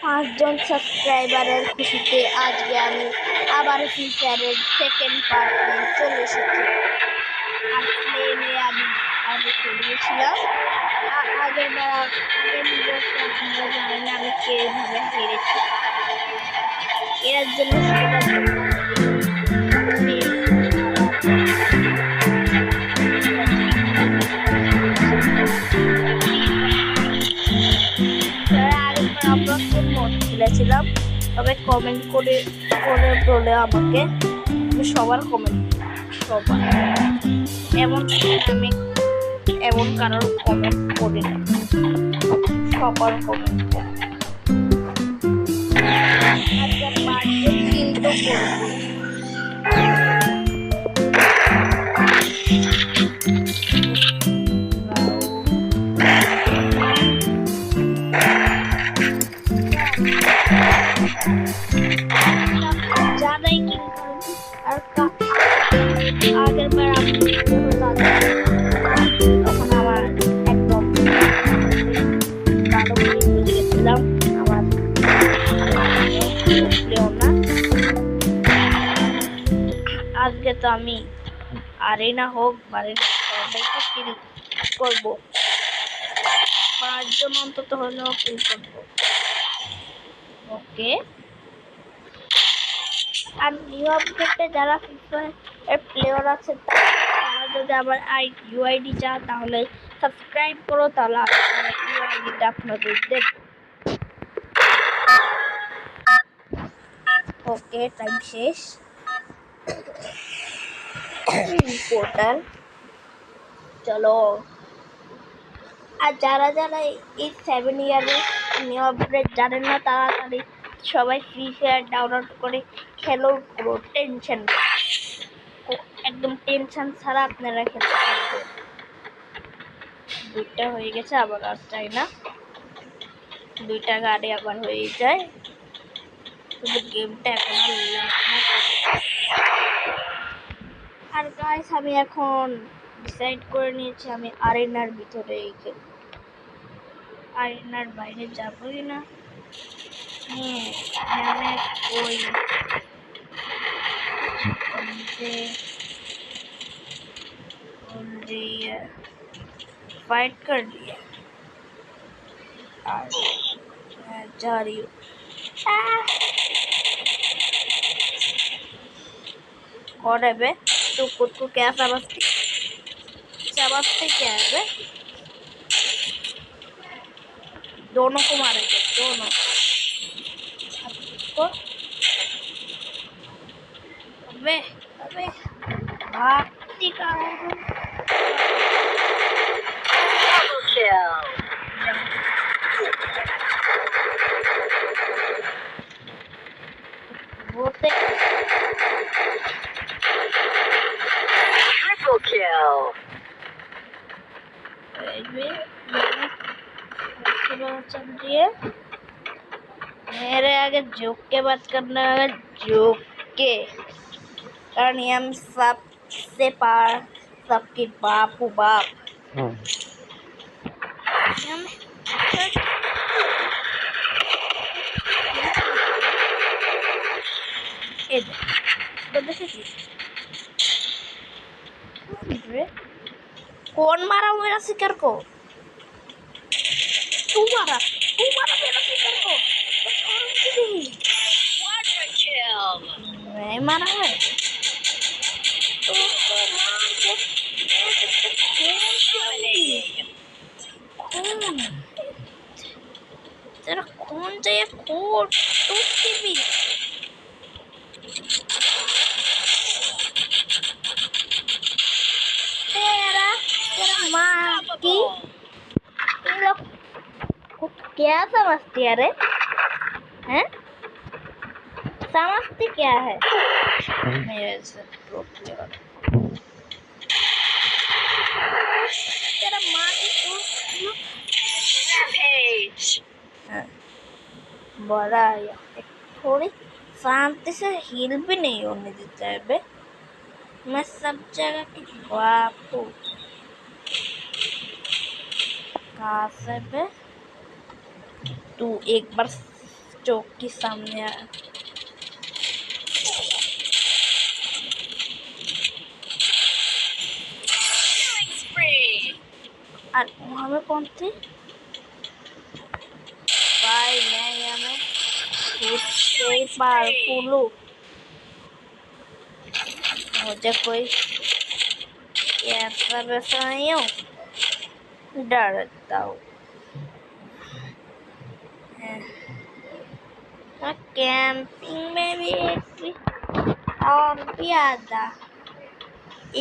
5 জন সাবস্ক্রাইবারের খুশিতে আজকে আমি আবার ফ্রি ফায়ারের সেকেন্ড পার্ট নিয়ে চলে এসেছি। আর প্লেনে আমি চলেছিলাম আগের ভিডিওতে আপনারা জানেন আমি কিভাবে হেরেছি। এর জন্য খেলেছিলাম, তবে কমেন্ট করে বলে আমাকে সবার কমেন্ট সবার আমি এমন কারোর কমেন্ট করি না, সবার কমেন্ট আগের বার তখন আমার একদম ভালো করে বুঝেছিলাম আমার আজকে তো আমি আরে না হোক বারে সবাইকে কিল করবো, 5 জন অন্তত হলেও কিল করবো। ওকে, আর নিউ আপডেটে যারা ফ্রি ফায়ার প্লেয়ার আছে তারা যদি আমার ইউআইডি চাও তাহলে সাবস্ক্রাইব করো, তাহলে আমার ইউআইডিটা আপনাদের দেব। ওকে, টাইম শেষ। পোর্টাল চলো। আর যারা এই 7 ইয়ারে নিউ আপডেট জানেন না তাড়াতাড়ি সবাই ফ্রি ফায়ার ডাউনলোড করে খেলো, পুরো টেনশন একদম টেনশন ছাড়া আপনারা খেলতে পারবেন। 2টা হয়ে গেছে, আবার আর চাই না, 2টা গাড়ি আবার হয়ে যায়, শুধু গেমটা এখন আর গাইস আমি এখন ডিসাইড করে নিয়েছি আমি আরেনার ভিতরে খেলবো, আরেনার বাইরে যাবোই না। मैंने कोई फाइट कर लिया और मैं जा रही हूँ। कौन है बे? तू खुद को क्या समझती क्या है बे? दोनों को मारेंगे, दोनों को। अबे भागती कहाँ है? Triple kill. मेरे आगे झुक के बात करना है, झुक के, कारण हम सबसे पार सबके बाप बाप। कौन मारा मेरा शिकार को? तू मारा मेरा शिकार को। मैं मारा है तो तेरा खून चाहिए, खून टूटती भी। तेरा माँ की तुम लोग क्या समझती है रे? हैं? समझती क्या है? मेरे से तेरा माँ की बड़ा थोड़ी शांति से हील भी नहीं होने देता है बे। मैं सब जगह की बाप हूँ। कहाँ से बे? तू एक बार चौक के सामने आया। और वहाँ में कौन थे भाई? मैं यहाँ में पावरफुल हूँ, मुझे कोई ऐसा वैसा नहीं हूँ, डरता हूँ। कैंपिंग में भी एक और भी आता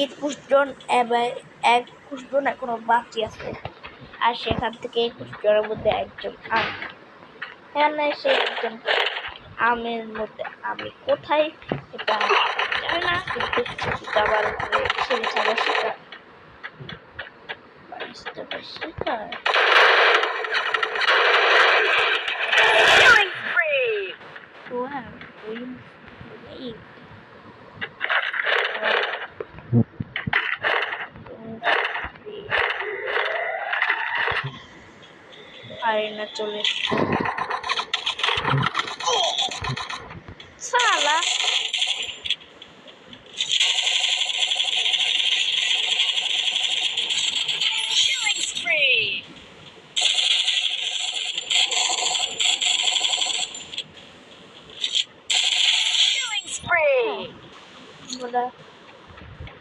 এই কুশজন এক কুশজন এখনো বাকি আছে, আর সেখান থেকে এই কুশজনের মধ্যে একজন আমি। এখানে সে একজন আমের মধ্যে আমি কোথায় এটা জানি না, কিন্তু আবার উপরে ছেড়ে ছাড়া শিকার শিকার আরেনা চলে সালা।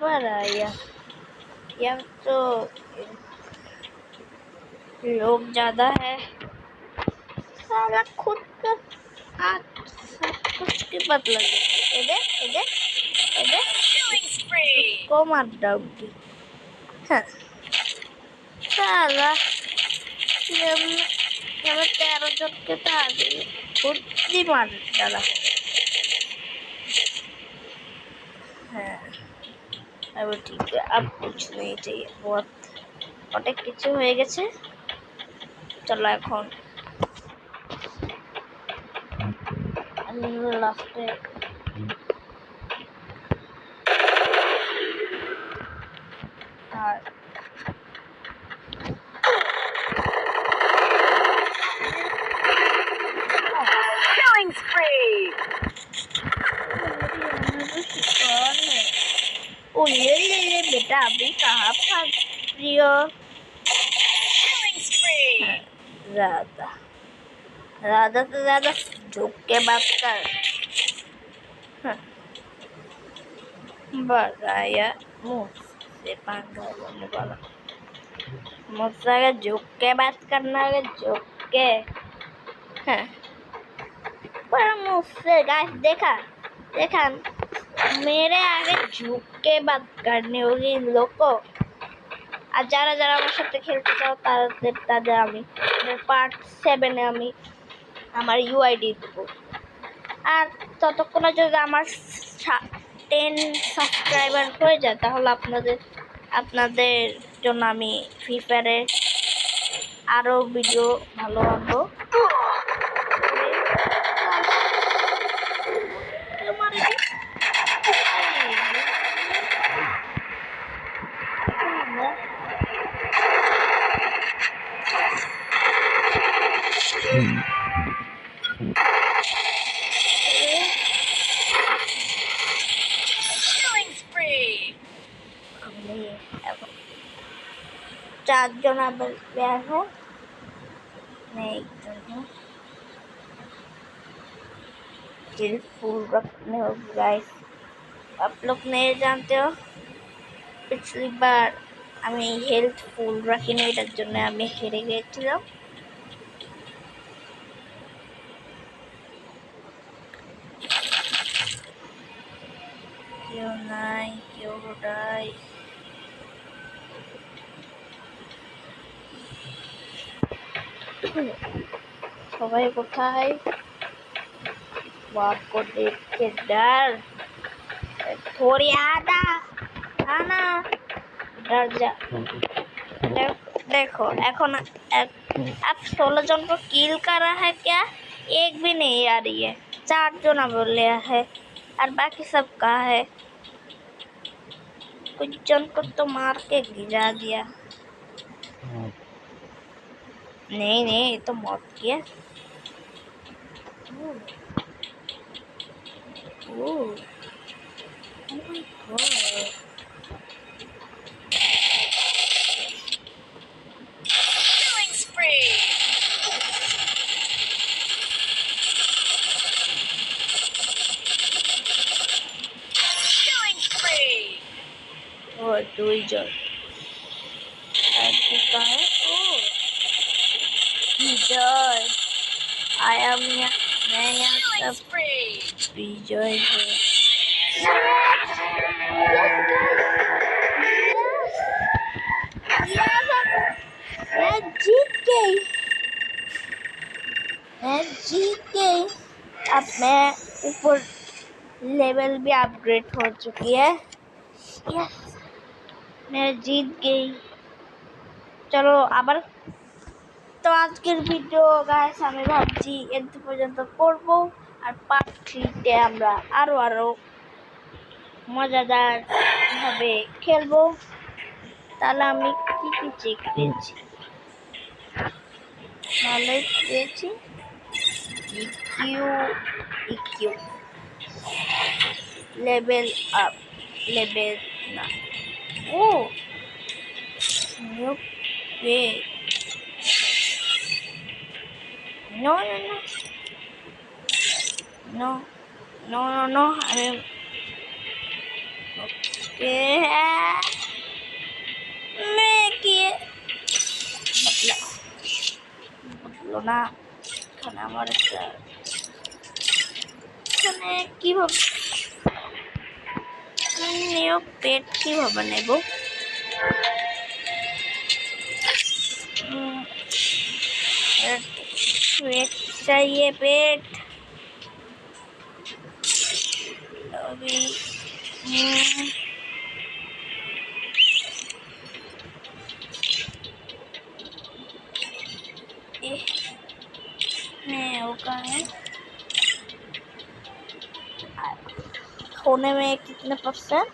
बड़ा यहाँ तो लोग ज्यादा है, साला खुद का आज सब कुछ की बदला को मार डाउगी। हाँ साला ये 13 जन के आगे खुद ही मार डाला। हाँ अब ठीक है, अब कुछ नहीं चाहिए, बहुत অনেক কিছু হয়ে গেছে। চলো এখন আমি লাস্টে আর ओ ले बेटा अभी कहाँ फंस रही हो? ज्यादा ज्यादा से ज्यादा झुक के बात कर। बड़ा मुझसे पंगा लेने वाला, मुझसे अगर झुक के बात करना है झुक के। पर मुझसे गाइस देखा मेरे आगे झुक के बात करनी होगी इन लोग को। আর যারা যারা আমার সাথে খেলতে চাও তাদের আমি পার্ট 7-এ আমি আমার ইউআইডি দেবো। আর ততক্ষণে যদি আমার 10 সাবস্ক্রাইবার হয়ে যায় তাহলে আপনাদের জন্য আমি ফ্রি ফায়ারে আরও ভিডিও ভালো আনবো। चार प्लेयर है, मैं एक जन हूँ। हेल्थ फुल रखने होगी गाइस, आप लोग नहीं जानते हो पिछली बार আমি হেলথ ফুল রাখিনি, এটার জন্য আমি হেরে গিয়েছিলাম। কেউ নাই, কেউ নাই। সবাই কোথায়? बाप को देख के डर, थोड़ी आना डर जा। देखो এখন अब 16 जन को किल करा है क्या? एक भी नहीं आ रही है, 4 जना बोले है और बाकी सब कहाँ है? कुछ जन को तो मार के गिरा दिया। नहीं ये तो मौत किया। Oh. Oh. Oh my god. Killing spree. Killing spree. और दो ही जल चुका है। ओह विजय आया मैं यहाँ Killing सब spree. विजय है। मैं जीत गई। अब मैं ऊपर लेवल भी अपग्रेड हो चुकी है। यस मैं जीत गई। চলো আবার তো আজকের ভিডিও গাইস আমি ভাবছি এত পর্যন্ত করব আর পার্ট 3 তে আমরা আরো মজাদার ভাবে খেলবো। তাহলে আমি কি চেক পেয়েছি নলেজ পেয়েছি ইকিউ লেভেল আপ লেভেল না ও নিউ পে no I mean ओके मैं किए বদলো না এখানে আমার একটা এখানে কিভাবে নিউ পেট কিভাবে নেব पेट चाहिए पेट अभी वो कहाँ है होने में कितने परसेंट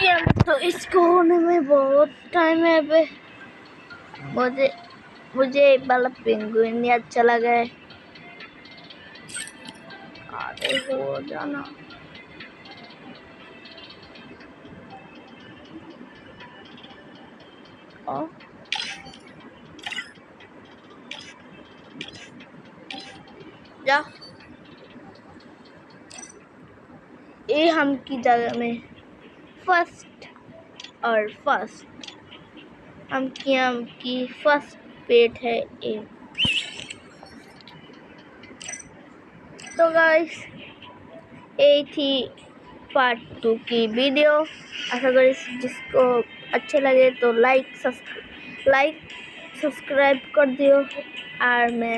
यार तो इसको होने में बहुत टाइम है अबे मुझे वाला पेंगुइन ही अच्छा लगा है अरे हो जाना जा ये हम की जगह में फर्स्ट हम की फर्स्ट पेट है ये तो गाइस ये थी पार्ट 2 की वीडियो। आशा करी जिसको अच्छे लगे तो लाइक सब्सक्राइब कर दियो और मैं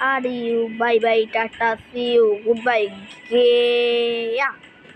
आ रही हूँ। Bye bye tata see you goodbye गया।